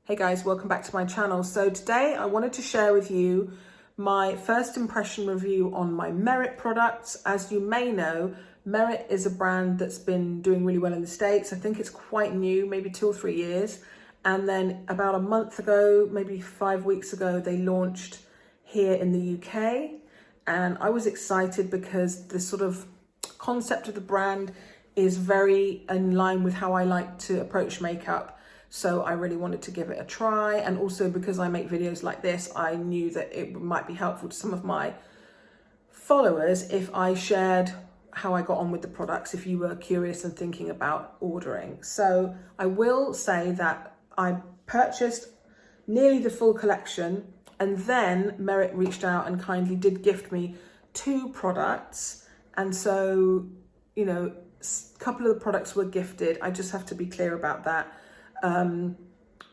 Hey guys, welcome back to my channel. So today I wanted to share with you my first impression review on my Merit products. As you may know, Merit is a brand that's been doing really well in the States. I think it's quite new, maybe 2 or 3 years. And then about a month ago, maybe 5 weeks ago, they launched here in the UK. And I was excited because the sort of concept of the brand is very in line with how I like to approach makeup. So I really wanted to give it a try. And also because I make videos like this, I knew that it might be helpful to some of my followers if I shared how I got on with the products, if you were curious and thinking about ordering. So I will say that I purchased nearly the full collection, and then Merit reached out and kindly did gift me 2 products. And so, you know, a couple of the products were gifted. I just have to be clear about that.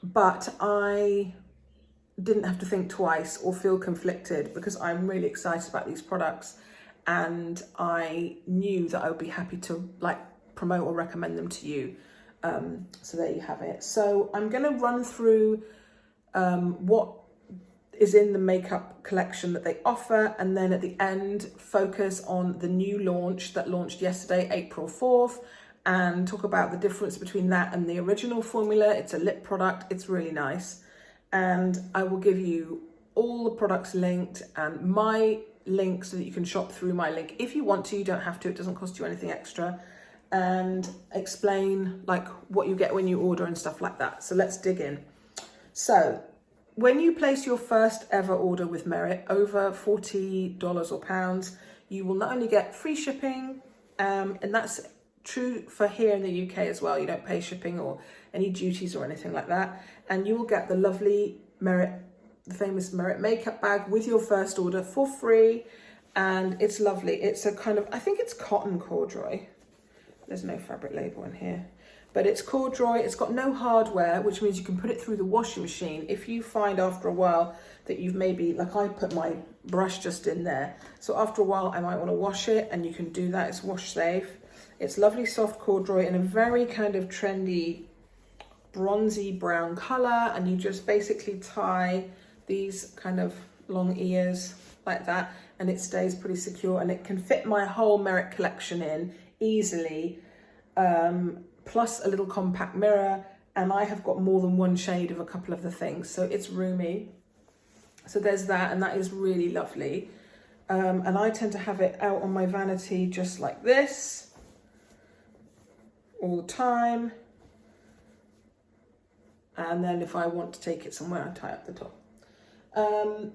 But I didn't have to think twice or feel conflicted because I'm really excited about these products, and I knew that I would be happy to promote or recommend them to you. So there you have it. So I'm going to run through what is in the makeup collection that they offer, and then at the end focus on the new launch that launched yesterday, April 4th, and talk about the difference between that and the original formula. It's a lip product, it's really nice. And I will give you all the products linked and my link so that you can shop through my link. If you want to, you don't have to, it doesn't cost you anything extra. And explain what you get when you order and stuff like that. So let's dig in. So when you place your first ever order with Merit, over $40 or pounds, you will not only get free shipping, and that's true for here in the UK as well. You don't pay shipping or any duties or anything like that. And you will get the lovely Merit, the famous Merit makeup bag with your first order for free. And it's lovely. It's a kind of, I think it's cotton corduroy. There's no fabric label in here. But it's corduroy, it's got no hardware, which means you can put it through the washing machine. If you find after a while that you've maybe, I put my brush just in there. So after a while I might want to wash it, and you can do that, it's wash safe. It's lovely soft corduroy in a very kind of trendy bronzy brown color, and you just basically tie these kind of long ears like that, and it stays pretty secure, and it can fit my whole Merit collection in easily, plus a little compact mirror, and I have got more than one shade of a couple of the things, so it's roomy. So there's that, and that is really lovely. And I tend to have it out on my vanity just like this all the time, and then if I want to take it somewhere, I tie up the top.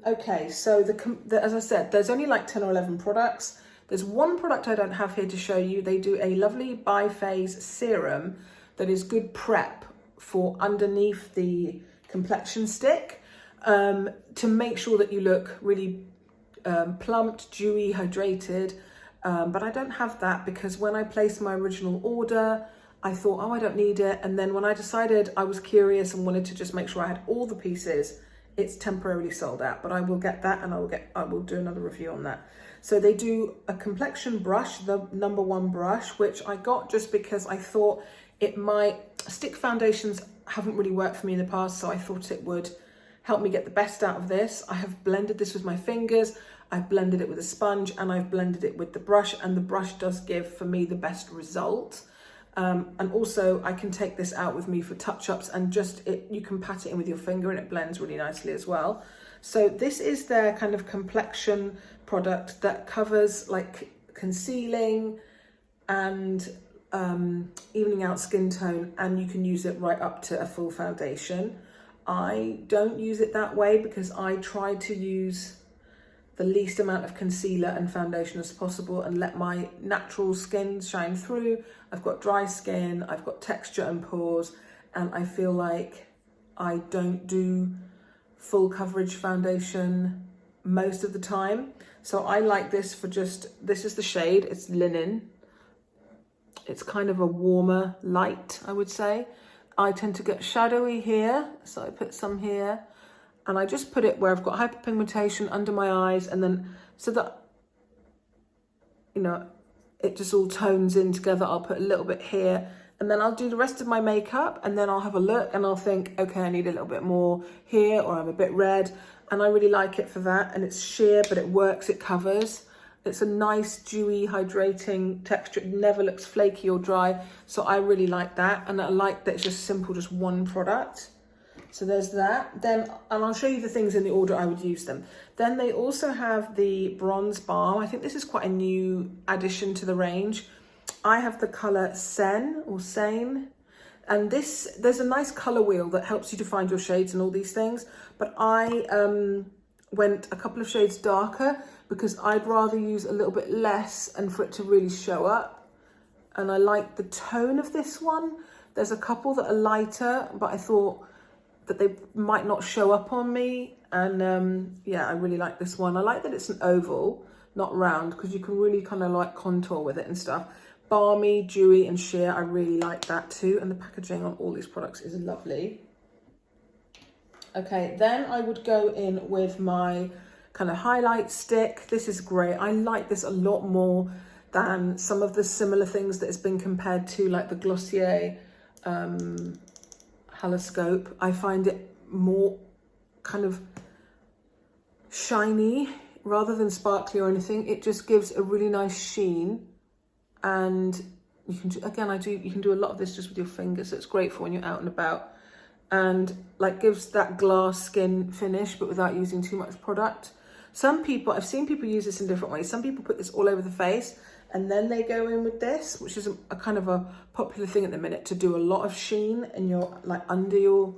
Okay, so as I said, there's only 10 or 11 products. There's one product I don't have here to show you. They do a lovely bi-phase serum that is good prep for underneath the complexion stick, to make sure that you look really plumped, dewy, hydrated. But I don't have that because when I placed my original order, I thought, oh, I don't need it. And then when I decided I was curious and wanted to just make sure I had all the pieces, it's temporarily sold out. But I will get that, and I will do another review on that. So they do a complexion brush, the #1 brush, which I got just because I thought it might, stick foundations haven't really worked for me in the past, so I thought it would help me get the best out of this. I have blended this with my fingers, I've blended it with a sponge, and I've blended it with the brush, and the brush does give, for me, the best result. And also I can take this out with me for touch-ups, and you can pat it in with your finger and it blends really nicely as well. So this is their kind of complexion product that covers concealing and evening out skin tone, and you can use it right up to a full foundation. I don't use it that way because I try to use the least amount of concealer and foundation as possible and let my natural skin shine through. I've got dry skin, I've got texture and pores, and I feel like I don't do full coverage foundation most of the time. So I like this for this is the shade, it's Linen. It's kind of a warmer light, I would say. I tend to get shadowy here, so I put some here. And I just put it where I've got hyperpigmentation under my eyes, and then so that, you know, it just all tones in together. I'll put a little bit here And then I'll do the rest of my makeup, and then I'll have a look and I'll think, okay, I need a little bit more here, or I'm a bit red. And I really like it for that. And it's sheer, but it works, it covers. It's a nice, dewy, hydrating texture. It never looks flaky or dry. So I really like that. And I like that it's just simple, just one product. So there's that. Then, and I'll show you the things in the order I would use them. Then they also have the bronze balm. I think this is quite a new addition to the range. I have the colour Seine or Seine. And this, there's a nice colour wheel that helps you to find your shades and all these things. But I went a couple of shades darker because I'd rather use a little bit less and for it to really show up. And I like the tone of this one. There's a couple that are lighter, but I thought that they might not show up on me. And yeah, I really like this one. I like that it's an oval, not round, because you can really kind of like contour with it and stuff. Balmy, dewy and sheer, I really like that too. And the packaging on all these products is lovely. Okay, then I would go in with my kind of highlight stick. This is great. I like this a lot more than some of the similar things that has been compared to, like the Glossier Haloscope. I find it more kind of shiny rather than sparkly or anything. It just gives a really nice sheen, and you can, again, you can do a lot of this just with your fingers, so it's great for when you're out and about, and like gives that glass skin finish but without using too much product. Some people, I've seen people use this in different ways. Some people put this all over the face and then they go in with this, which is a kind of a popular thing at the minute, to do a lot of sheen and your, like under your,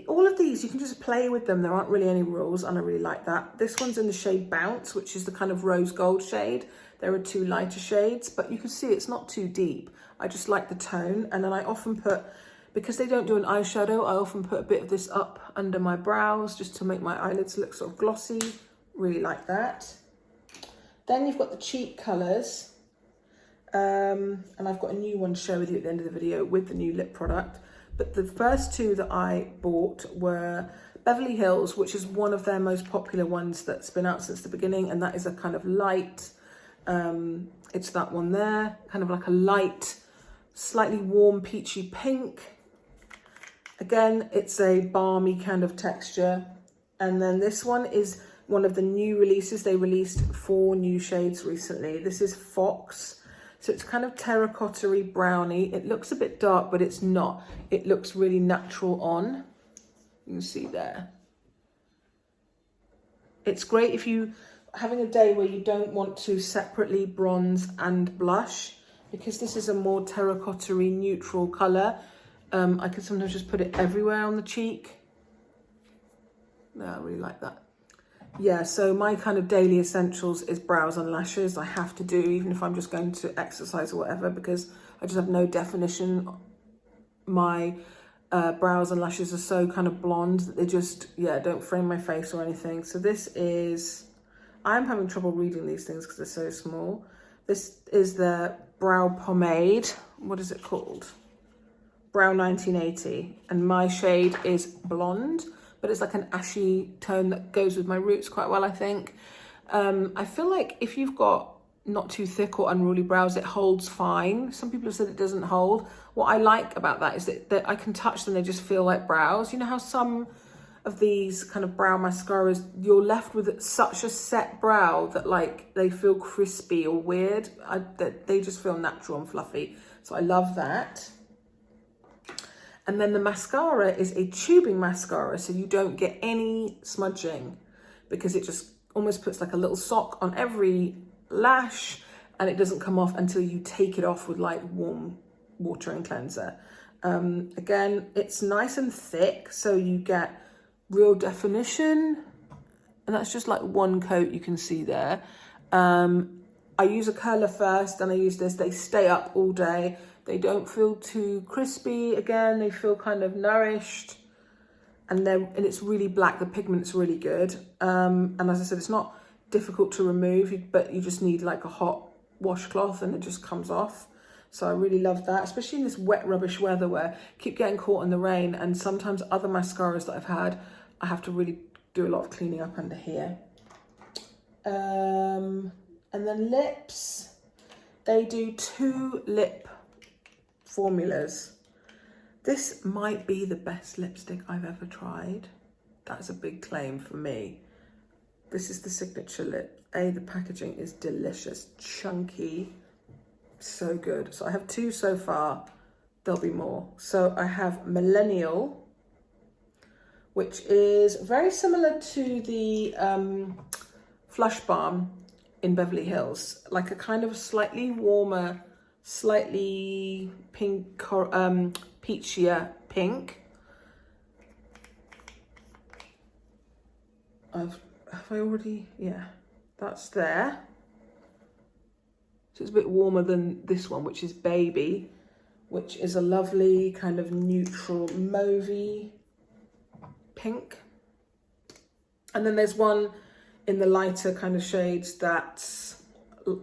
all of these, you can just play with them. There aren't really any rules, and I really like that. This one's in the shade Bounce, which is the kind of rose gold shade. There are two lighter shades, but you can see it's not too deep. I just like the tone. And then I often put, because they don't do an eyeshadow, I often put a bit of this up under my brows just to make my eyelids look sort of glossy. Really like that. Then you've got the cheek colours. And I've got a new one to share with you at the end of the video with the new lip product. But the first two that I bought were Beverly Hills, which is one of their most popular ones that's been out since the beginning. And that is a kind of light, it's that one there, kind of like a light, slightly warm peachy pink. Again, it's a balmy kind of texture. And then this one is one of the new releases. They released 4 new shades recently. This is Fox. So it's kind of terracotta-y browny. It looks a bit dark, but it's not. It looks really natural on. You can see there. It's great if you having a day where you don't want to separately bronze and blush, because this is a more terracotta-y neutral colour. I could sometimes just put it everywhere on the cheek. Yeah, I really like that. Yeah, so my kind of daily essentials is brows and lashes. I have to do, even if I'm just going to exercise or whatever, because I just have no definition. My brows and lashes are so kind of blonde that they just, yeah, don't frame my face or anything. So this is, I'm having trouble reading these things because they're so small. This is the brow pomade. What is it called? Brow 1980. And my shade is blonde, but it's like an ashy tone that goes with my roots quite well, I think. I feel like if you've got not too thick or unruly brows, it holds fine. Some people have said it doesn't hold. What I like about that is that I can touch them, they just feel like brows. You know how some of these kind of brow mascaras, you're left with such a set brow that like they feel crispy or weird. They just feel natural and fluffy. So I love that. And then the mascara is a tubing mascara, so you don't get any smudging, because it just almost puts like a little sock on every lash, and it doesn't come off until you take it off with like warm water and cleanser. Again, it's nice and thick, so you get real definition, and that's just like one coat you can see there. I use a curler first, then I use this. They stay up all day. They don't feel too crispy. Again, they feel kind of nourished, and it's really black. The pigment's really good. And as I said, it's not difficult to remove, but you just need like a hot washcloth and it just comes off. So I really love that, especially in this wet rubbish weather where I keep getting caught in the rain, and sometimes other mascaras that I've had, I have to really do a lot of cleaning up under here. And then lips, they do 2 lip formulas. This might be the best lipstick I've ever tried. That's a big claim for me. This is the signature lip. The packaging is delicious, chunky, so good. So I have 2 so far, there'll be more. So I have Millennial, which is very similar to the Flush Balm in Beverly Hills, like a kind of slightly warmer, slightly pink, peachier pink. Have I already? Yeah, that's there. So it's a bit warmer than this one, which is Baby, which is a lovely kind of neutral mauvey pink. And then there's one in the lighter kind of shades that's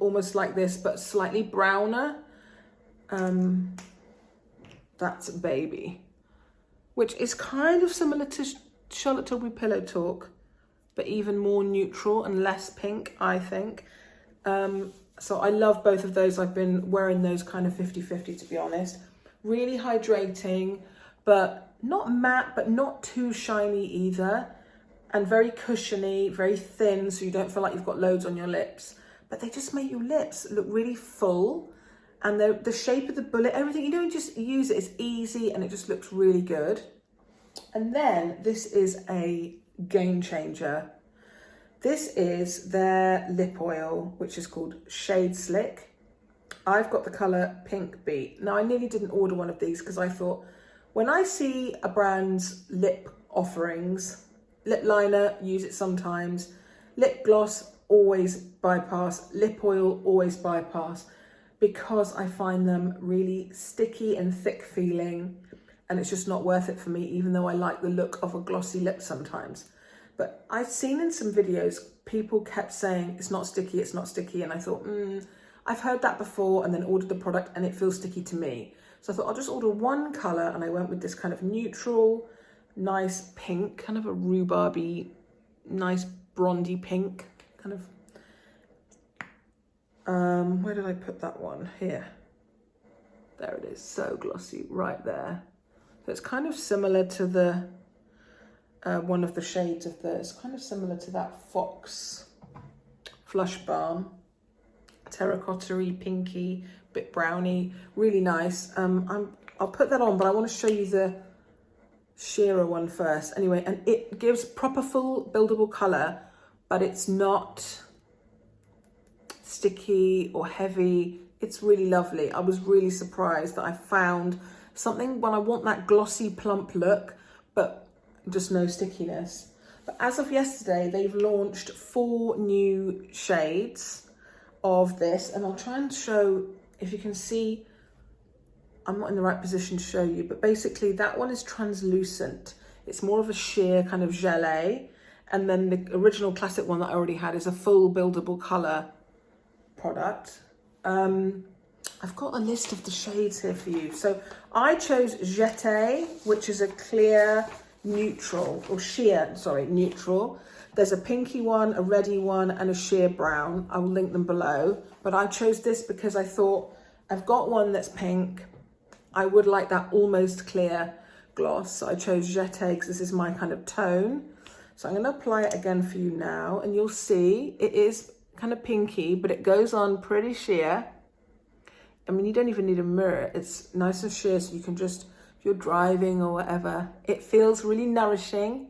almost like this, but slightly browner. That's Baby, which is kind of similar to Charlotte Tilbury Pillow Talk, but even more neutral and less pink, I think. So I love both of those. I've been wearing those kind of 50-50, to be honest. Really hydrating, but not matte, but not too shiny either. And very cushiony, very thin, so you don't feel like you've got loads on your lips. But they just make your lips look really full. And the shape of the bullet, everything, you don't just use it, it's easy and it just looks really good. And then this is a game changer. This is their lip oil, which is called Shade Slick. I've got the colour Pink Beet. Now, I nearly didn't order one of these because I thought, when I see a brand's lip offerings, lip liner, use it sometimes, lip gloss, always bypass, lip oil, always bypass, because I find them really sticky and thick feeling, and it's just not worth it for me, even though I like the look of a glossy lip sometimes. But I've seen in some videos, people kept saying, it's not sticky, and I thought, I've heard that before, and then ordered the product and it feels sticky to me. So I thought I'll just order one colour, and I went with this kind of neutral, nice pink, kind of a rhubarby, nice bronzy pink, kind of, where did I put that one? Here. There it is, so glossy, right there. So it's kind of similar to the, one of the shades of it's kind of similar to that Fox Flush Balm. Terracotta-y, pinky, bit browny, really nice. I'll put that on, but I want to show you the sheerer one first. Anyway, and it gives proper full buildable colour, but it's not sticky or heavy. It's really lovely. I was really surprised that I found something when I want that glossy, plump look, but just no stickiness. But as of yesterday, they've launched 4 new shades of this, and I'll try and show, if you can see, I'm not in the right position to show you, but basically that one is translucent. It's more of a sheer kind of Gelee, and then the original classic one that I already had is a full buildable colour product. I've got a list of the shades here for you. So I chose Jete, which is a clear neutral, or sheer, sorry, neutral. There's a pinky one, a reddy one, and a sheer brown. I will link them below. But I chose this because I thought, I've got one that's pink. I would like that almost clear gloss. So I chose Jete because this is my kind of tone. So I'm going to apply it again for you now. And you'll see it is kind of pinky, but it goes on pretty sheer. I mean, you don't even need a mirror. It's nice and sheer, so you can just, if you're driving or whatever, it feels really nourishing.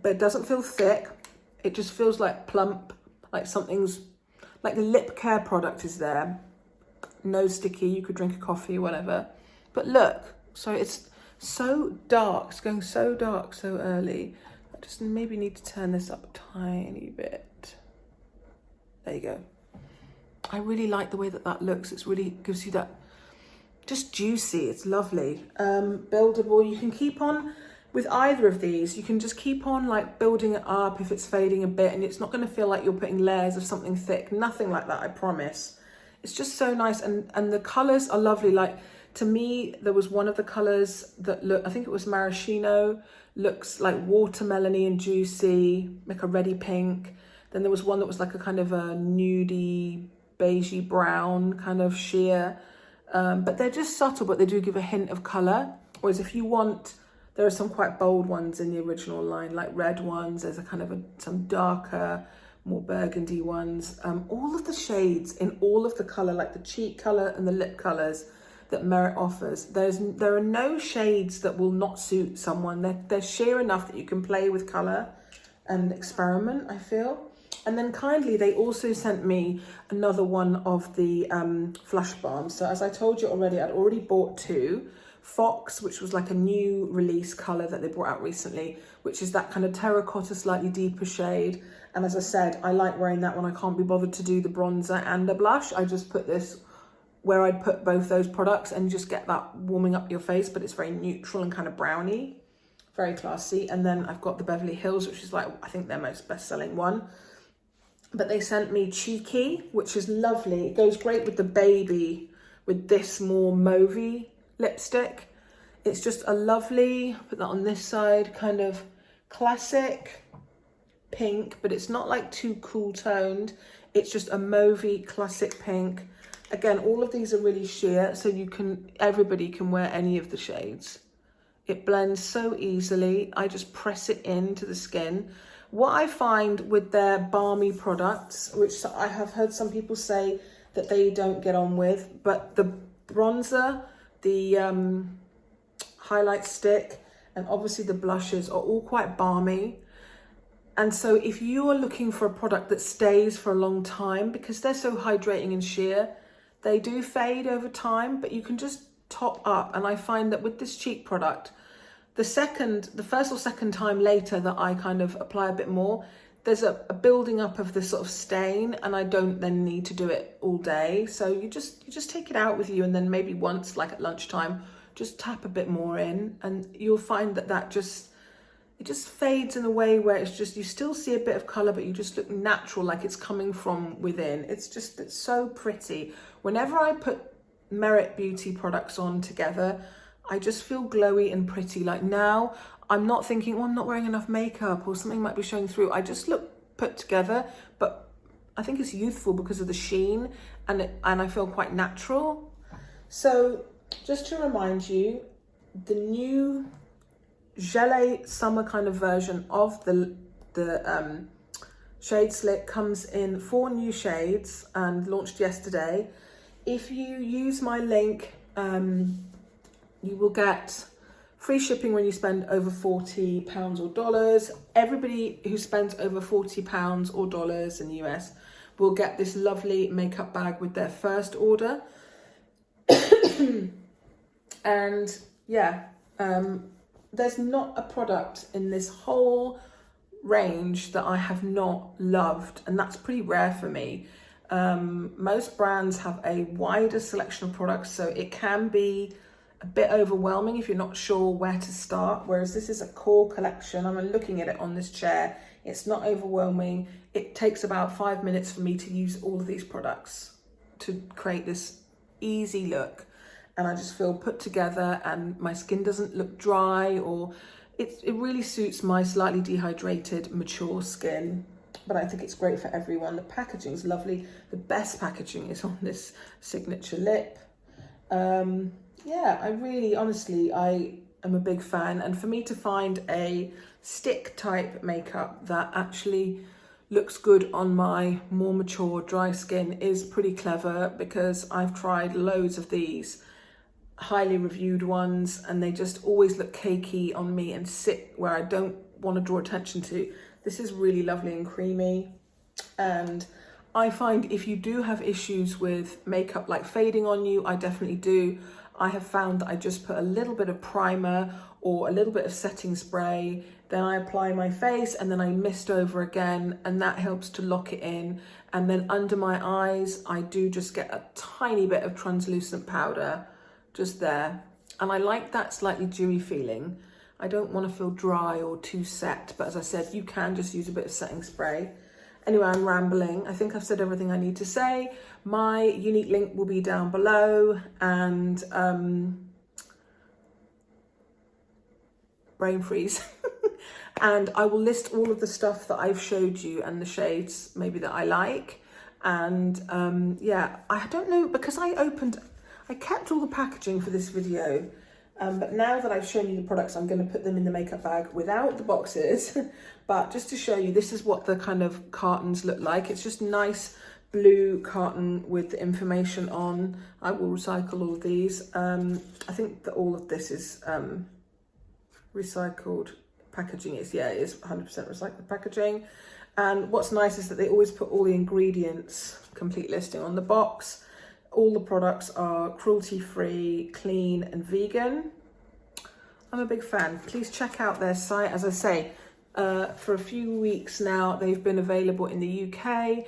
But it doesn't feel thick. It just feels like plump, like something's, like the lip care product is there. No sticky, you could drink a coffee or whatever. But look, so it's so dark, it's going so dark so early. I just maybe need to turn this up a tiny bit. There you go. I really like the way that that looks. It's really gives you that, just juicy, it's lovely. Buildable, you can keep on, with either of these, you can just keep on like building it up if it's fading a bit, and it's not going to feel like you're putting layers of something thick. Nothing like that, I promise. It's just so nice, and the colours are lovely. Like, to me, there was one of the colours that looked, I think it was maraschino, looks like watermelony and juicy, like a reddy pink. Then there was one that was like a kind of a nudie, beigey brown kind of sheer. but they're just subtle, but they do give a hint of colour. Whereas if you want, there are some quite bold ones in the original line, like red ones. There's a kind of some darker, more burgundy ones. All of the shades in all of the colour, like the cheek colour and the lip colours that Merit offers, there are no shades that will not suit someone. They're sheer enough that you can play with colour and experiment, I feel. And then kindly, they also sent me another one of the Flush Balms. So as I told you already, I'd already bought two. Fox, which was like a new release colour that they brought out recently, which is that kind of terracotta, slightly deeper shade. And as I said, I like wearing that when I can't be bothered to do the bronzer and the blush. I just put this where I'd put both those products and just get that warming up your face, but it's very neutral and kind of browny, very classy. And then I've got the Beverly Hills, which is like, I think their most best-selling one. But they sent me Cheeky, which is lovely. It goes great with the baby, with this more mauvey lipstick. It's just a lovely, put that on this side, kind of classic pink, but it's not like too cool toned. It's just a mauvey classic pink. Again, all of these are really sheer, so everybody can wear any of the shades. It blends so easily. I just press it into the skin. What I find with their balmy products, which I have heard some people say that they don't get on with, but the bronzer, the highlight stick, and obviously the blushes are all quite balmy. And so if you are looking for a product that stays for a long time, because they're so hydrating and sheer, they do fade over time, but you can just top up. And I find that with this cheek product, the first or second time later that I kind of apply a bit more, there's a building up of this sort of stain, and I don't then need to do it all day. So you just take it out with you, and then maybe once, like at lunchtime, just tap a bit more in, and you'll find that it just fades in a way where it's just, you still see a bit of colour, but you just look natural, like it's coming from within. It's so pretty. Whenever I put Merit Beauty products on together, I just feel glowy and pretty. Like now, I'm not thinking, oh, I'm not wearing enough makeup or something might be showing through. I just look put together, but I think it's youthful because of the sheen, and I feel quite natural. So just to remind you, the new Gelee summer kind of version of the Shade Slick comes in 4 new shades and launched yesterday. If you use my link, you will get free shipping when you spend over £40 or dollars. Everybody who spends over £40 or dollars in the US will get this lovely makeup bag with their first order. And yeah, there's not a product in this whole range that I have not loved, and that's pretty rare for me. Most brands have a wider selection of products, so it can be a bit overwhelming if you're not sure where to start, whereas this is a core collection. I'm looking at it on this chair. It's not overwhelming. It takes about 5 minutes for me to use all of these products to create this easy look, and I just feel put together, and my skin doesn't look dry, or it really suits my slightly dehydrated, mature skin. But I think it's great for everyone. The packaging is lovely. The best packaging is on this signature lip. Yeah, I really, honestly, I am a big fan. And for me to find a stick type makeup that actually looks good on my more mature, dry skin is pretty clever, because I've tried loads of these highly reviewed ones, and they just always look cakey on me and sit where I don't want to draw attention to. This is really lovely and creamy. And I find if you do have issues with makeup like fading on you, I definitely do. I have found that I just put a little bit of primer or a little bit of setting spray, then I apply my face, and then I mist over again, and that helps to lock it in. And then under my eyes, I do just get a tiny bit of translucent powder just there. And I like that slightly dewy feeling. I don't want to feel dry or too set, but as I said, you can just use a bit of setting spray. Anyway, I'm rambling. I think I've said everything I need to say. My unique link will be down below, and brain freeze. And I will list all of the stuff that I've showed you and the shades maybe that I like. And yeah, I don't know, because I I kept all the packaging for this video, but now that I've shown you the products, I'm going to put them in the makeup bag without the boxes. But just to show you, this is what the kind of cartons look like. It's just nice blue carton with the information on. I will recycle all of these. I think that all of this is recycled packaging. It is 100% recycled packaging. And what's nice is that they always put all the ingredients, complete listing on the box. All the products are cruelty-free, clean and vegan. I'm a big fan. Please check out their site. As I say, for a few weeks now, they've been available in the UK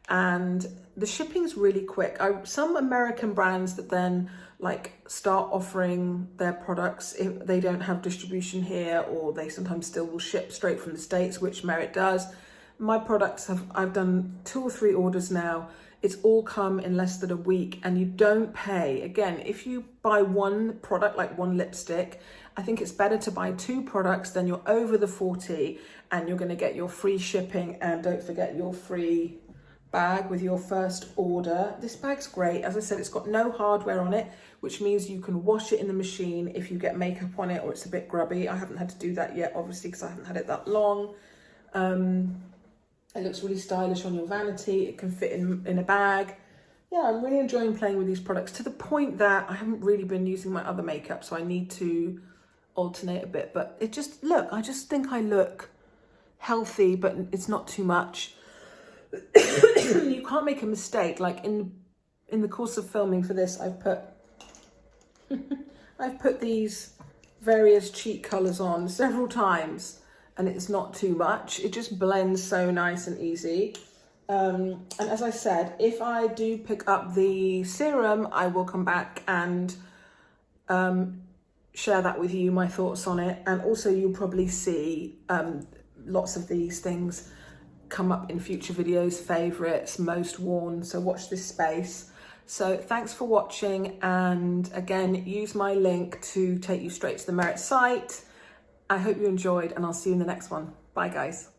and the shipping's really quick. Some American brands that then like start offering their products if they don't have distribution here, or they sometimes still will ship straight from the States, which Merit does. My products I've done 2 or 3 orders now. It's all come in less than a week and you don't pay. Again, if you buy one product, like one lipstick, I think it's better to buy 2 products, then you're over the 40 and you're gonna get your free shipping, and don't forget your free bag with your first order. This bag's great. As I said, it's got no hardware on it, which means you can wash it in the machine if you get makeup on it or it's a bit grubby. I haven't had to do that yet, obviously, because I haven't had it that long. It looks really stylish on your vanity. It can fit in a bag. Yeah, I'm really enjoying playing with these products, to the point that I haven't really been using my other makeup, so I need to alternate a bit. But I just think I look healthy, but it's not too much. You can't make a mistake. Like in the course of filming for this, I've put these various cheek colours on several times, and it's not too much. It just blends so nice and easy. And as I said, if I do pick up the serum, I will come back and share that with you, my thoughts on it. And also you'll probably see lots of these things come up in future videos, favourites, most worn, so watch this space. So thanks for watching, and again, use my link to take you straight to the Merit site. I hope you enjoyed, and I'll see you in the next one. Bye guys.